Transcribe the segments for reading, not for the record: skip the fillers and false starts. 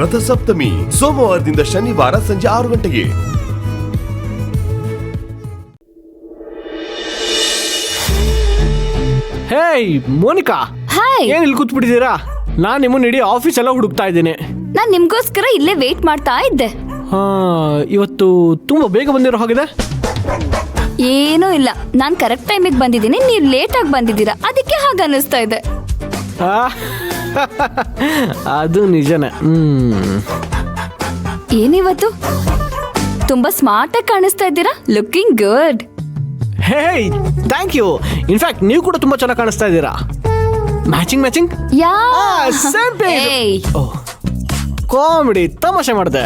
ರಥಸಪ್ತಮಿ ಸೋಮವಾರದಿಂದ ಶನಿವಾರ ಸಂಜೆ 6 ಗಂಟೆಗೆ. ಹೇಯ್ ಮೋನಿಕಾ, ಹಾಯ್. ಏನ್ ಇಲ್ಲಿ ಕೂತ್ಬಿಟ್ಟಿದ್ದೀರಾ? ನಾನ್ ನಿಮ್ಮನ್ನ ಇಡೀ ಆಫೀಸ್ ಎಲ್ಲ ಹುಡುಕ್ತಾ ಇದ್ದೀನಿ. ನಾನ್ ನಿಮ್ಗೋಸ್ಕರ ಇಲ್ಲೇ ವೇಟ್ ಮಾಡ್ತಾ ಇದ್ದೆ. ಇವತ್ತು ತುಂಬಾ ಬೇಗ ಬಂದಿರೋ ಹಾಗಿದೆ. ಏನೂ ಇಲ್ಲ, ನಾನ್ ಕರೆಕ್ಟ್ ಟೈಮಿಗೆ ಬಂದಿದ್ದೀನಿ, ನೀವು ಲೇಟ್ ಆಗಿ ಬಂದಿದ್ದೀರಾ, ಅದಕ್ಕೆ ಹಾಗೆ ಅನಿಸ್ತಾ ಇದೆ. ಅದು ನಿಜನೇ. ಏನಿವತ್ತು ತುಂಬಾ ಸ್ಮಾರ್ಟ್ ಆಗಿ ಕಾಣಿಸ್ತಾ ಇದ್ದೀರಾ, looking good. Hey thank you. In fact ನೀವು ಕೂಡ ತುಂಬಾ ಚೆನ್ನಾಗಿ ಕಾಣಿಸ್ತಾ ಇದ್ದೀರಾ. ಮ್ಯಾಚಿಂಗ್ ಯಾ ಸೇಮ್ ಪೇಜ್. ಕಾಮಿಡಿ ತಮಾಷೆ ಮಾಡಿದೆ.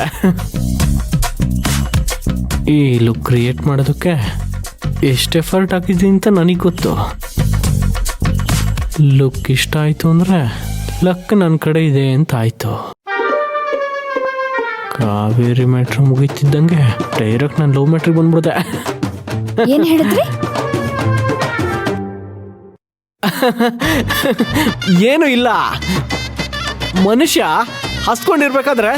ಈ ಲುಕ್ ಕ್ರಿಯೇಟ್ ಮಾಡೋದಕ್ಕೆ ಎಷ್ಟು ಎಫರ್ಟ್ ಹಾಕಿದ್ದೀನಿ ಅಂತ ನನಗೆ ಗೊತ್ತು. ಲುಕ್ ಇಷ್ಟ ಆಯ್ತು ಅಂದ್ರೆ ಲಕ್ ನನ್ನ ಕಡೆ ಇದೆ ಅಂತ ಆಯ್ತು. ಕಾವೇರಿ ಮ್ಯಾಟ್ರ್ ಮುಗೀತಿದ್ದಂಗೆ ಡೈರೆಕ್ಟ್ ನಾನು ಲವ್ ಮ್ಯಾಟ್ರಿಗೆ ಬಂದ್ಬಿಡ್ದೆ. ಏನ್ ಹೇಳಿದ್ರಿ? ಏನು ಇಲ್ಲ, ಮನುಷ್ಯ ಹಸ್ಕೊಂಡಿರ್ಬೇಕಾದ್ರೆ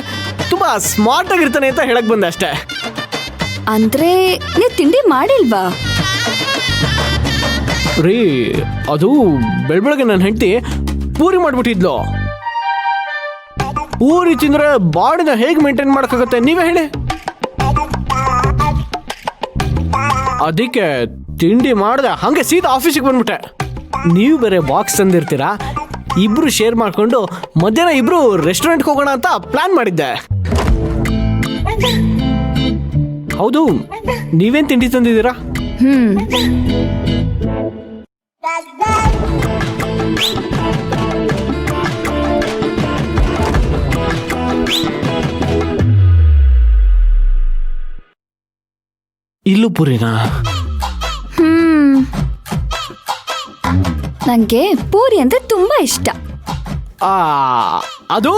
ತುಂಬಾ ಸ್ಮಾರ್ಟ್ ಆಗಿರ್ತಾನೆ ಅಂತ ಹೇಳಕ್ ಬಂದೆ ಅಷ್ಟೇ. ಅಂದ್ರೆ ನೀವು ತಿಂಡಿ ಮಾಡಿಲ್ವಾ? ರೀ, ಅದು ಬೆಳಗ್ಗೆ ನನ್ನ ಹೆಂಡತಿ ಪೂರಿ ಮಾಡ್ಬಿಟ್ಟಿದ್ಲು. ಪೂರಿ ತಿಂದ್ರೆ ಬಾಡಿನ ಹೇಗೆ ಮೇಂಟೈನ್ ಮಾಡಕ್ಕಾಗತ್ತೆ ನೀವೇ ಹೇಳಿ. ಅದಕ್ಕೆ ತಿಂಡಿ ಮಾಡ್ದೆ ಹಂಗೆ ಸೀದಾ ಆಫೀಸಿಗೆ ಬಂದ್ಬಿಟ್ಟೆ. ನೀವು ಬೇರೆ ಬಾಕ್ಸ್ ತಂದಿರ್ತೀರಾ, ಇಬ್ರು ಶೇರ್ ಮಾಡ್ಕೊಂಡು ಮಧ್ಯಾಹ್ನ ಇಬ್ರು ರೆಸ್ಟೋರೆಂಟ್ಗೆ ಹೋಗೋಣ ಅಂತ ಪ್ಲಾನ್ ಮಾಡಿದ್ದೆ. ಹೌದು, ನೀವೇನ್ ತಿಂಡಿ ತಂದಿದ್ದೀರಾ? ಇಲ್ಲೂ ಪೂರಿನಾ? ನಂಗೆ ಪೂರಿ ಅಂದ್ರೆ ತುಂಬಾ ಇಷ್ಟ. ಅದು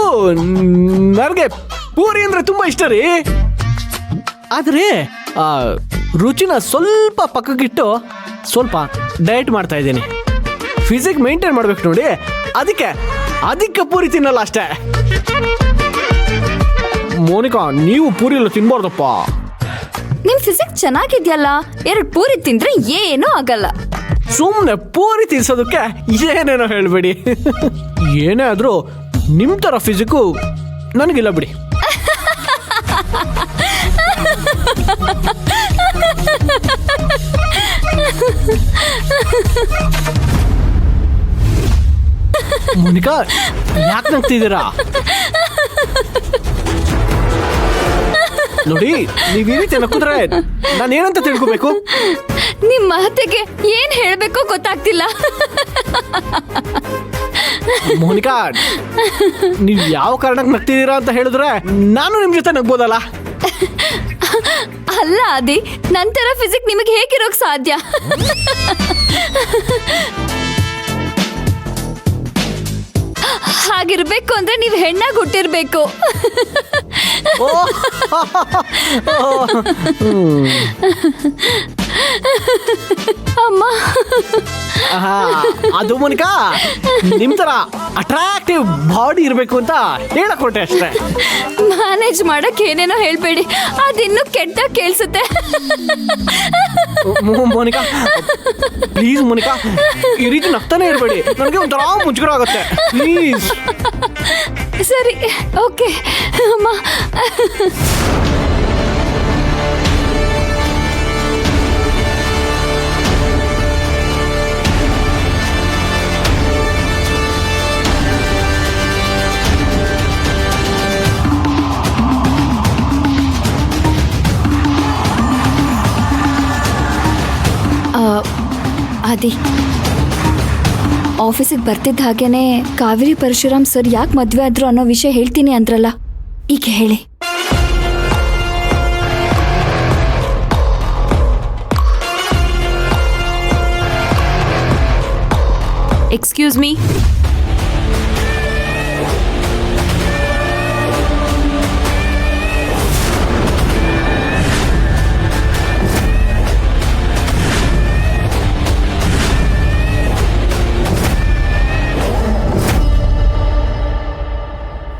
ನನಗೆ ಪೂರಿ ಅಂದ್ರೆ ತುಂಬಾ ಇಷ್ಟ ರೀ. ಆದ್ರೆ ರುಚಿನ ಸ್ವಲ್ಪ ಪಕ್ಕಕ್ಕಿಟ್ಟು ಸ್ವಲ್ಪ ಡಯಟ್ ಮಾಡ್ತಾ ಇದ್ದೀನಿ. ಫಿಸಿಕ್ ಮೇಂಟೈನ್ ಮಾಡ್ಬೇಕು ನೋಡಿ, ಅದಕ್ಕೆ ಪೂರಿ ತಿನ್ನಲ್ಲ ಅಷ್ಟೇ. ಮೋನಿಕಾ, ನೀವು ಪೂರಿ ಎಲ್ಲ ತಿನ್ಬಾರ್ದಪ್ಪ. ನಿಮ್ ಫಿಸಿಕ್ ಚೆನ್ನಾಗಿದ್ಯಲ್ಲ, 2 ಪೂರಿ ತಿಂದ್ರೆ ಏನೂ ಆಗಲ್ಲ. ಸುಮ್ಮನೆ ಪೂರಿ ತಿನ್ಸೋದಕ್ಕೆ ಏನೇನೋ ಹೇಳ್ಬೇಡಿ. ಏನೇ ಆದ್ರೂ ನಿಮ್ ತರ ಫಿಸಿಕ್ಕು ನನಗಿಲ್ಲ ಬಿಡಿ. ಮೋನಿಕಾ, ಯಾಕೆ ನಗ್ತಿದ್ದೀರಾ? ನೋಡಿ, ನೀವ್ ಈ ರೀತಿ ನಕ್ಕಿದ್ರೆ ನಾನು ಏನಂತ ತಿಳ್ಕೋಬೇಕು? ನಿಮ್ ಮಾತಿಗೆ ಏನ್ ಹೇಳ್ಬೇಕೋ ಗೊತ್ತಾಗ್ತಿಲ್ಲ. ಮೋನಿಕಾ, ನೀವ್ ಯಾವ ಕಾರಣಕ್ಕೆ ನಗ್ತಿದ್ದೀರಾ ಅಂತ ಹೇಳಿದ್ರೆ ನಾನು ನಿಮ್ ಜೊತೆ ನಗ್ಬೋದಲ್ಲ. ಅಲ್ಲ ಆದಿ, ನಂತರ ಫಿಸಿಕ್ ನಿಮಗೆ ಹೇಗಿರೋಕ್ ಸಾಧ್ಯ? ಹಾಗಿರ್ಬೇಕು ಅಂದ್ರೆ ನೀವು ಹೆಣ್ಣಾಗಿ ಹುಟ್ಟಿರ್ಬೇಕು. ಅಮ್ಮ, ಅದು ಮೋನಿಕಾ ನಿಮ್ ತರ ಅಟ್ರಾಕ್ಟಿವ್ ಬಾಡಿ ಇರ್ಬೇಕು ಅಂತ ಹೇಳಕ್ ಹೊರಟೆ ಅಷ್ಟೇ. ಮ್ಯಾನೇಜ್ ಮಾಡಕ್ ಏನೇನೋ ಹೇಳ್ಬೇಡಿ, ಅದಿನ್ನೂ ಕೆಟ್ಟ ಕೇಳಿಸುತ್ತೆ. ಮೋನಿಕಾ ಪ್ಲೀಸ್, ಮೋನಿಕಾ ಈ ರೀತಿ ನಗ್ತಾನೆ ಇರ್ಬೇಡಿ, ನನಗೆ ಒಂಥರ ಮುಜುಗರ ಆಗುತ್ತೆ ಪ್ಲೀಸ್. ಸರಿ, ಓಕೆ ಅಮ್ಮ. ಆದಿ, ಆಫೀಸಿಗೆ ಬರ್ತಿದ್ದ ಹಾಗೇನೆ ಕಾವೇರಿ ಪರಶುರಾಮ್ ಸರ್ ಯಾಕೆ ಮದ್ವೆ ಆದ್ರು ಅನ್ನೋ ವಿಷಯ ಹೇಳ್ತೀನಿ ಅಂದ್ರಲ್ಲ, ಈಗ ಹೇಳಿ. Excuse me.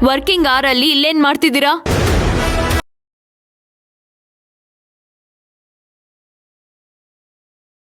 ವರ್ಕಿಂಗ್ ಅವರಲ್ಲಿ ಇಲ್ಲೇನ್ ಮಾಡ್ತಿದ್ದೀರಾ?